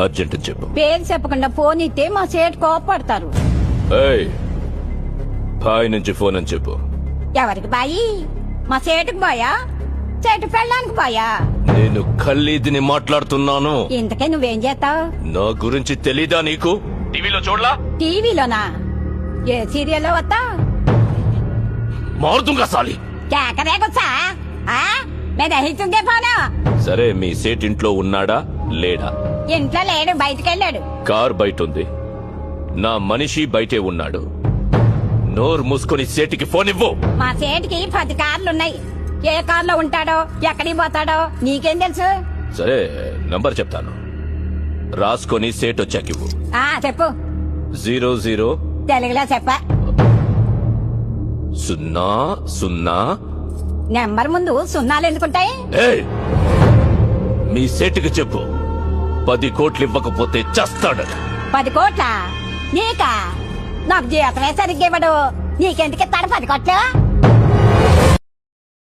Urgent అని చెప్పు. పేరు చెప్పకుండా ఫోన్ ఇస్తే మా సేటు కోపడతారు. ఏయ్, బాయ్ నుంచి ఫోన్ అని చెప్పు. ఎవరికి బాయి? మా సేటుకు బాయా, సేటు పెళ్ళానికి బాయా? నేను ఖల్లీదిని మాట్లాడుతున్నాను. ఇంతకే నువ్వేం చేస్తావు? నా గురించి తెలీదా నీకు? టీవీలో చూడలా? టీవీలోనా? ఏ సీరియల్లో వస్తా? మారుతుంగా సాలి. కేకరేకొచ్చా? నేను అహితుందే ఫోను. సరే, మీ సేట్ ఇంట్లో ఉన్నాడా లేడా? ఇంట్లో లేడు, బయటకెళ్ళాడు. కార్ బయట ఉంది, నా మనిషి బయటే ఉన్నాడు. నోరు మూసుకొని సేటికి ఫోన్ ఇవ్వు. మా సేటికి 10 కార్లున్నాయి. ఏ కార్లో ఉంటాడో, ఎక్కడికి పోతాడో నీకేం తెలుసు? సరే, నంబర్ చెప్తాను, రాసుకొని సేట్ వచ్చాకివ్వు. చెప్పు. 00 తెలుగులో చెప్ప. 00. నెంబర్ ముందు సున్నాలు ఎందుకుంటాయి? ఏయ్, మీ సేటుకి చెప్పు, 10 కోట్లు ఇవ్వకపోతే చస్తాడు. 10 కోట్ల? నీకా? నాకు జీతమే సరిగ్గా ఇవ్వడు. నీకెందుకు ఇస్తాడు 10 కోట్లు?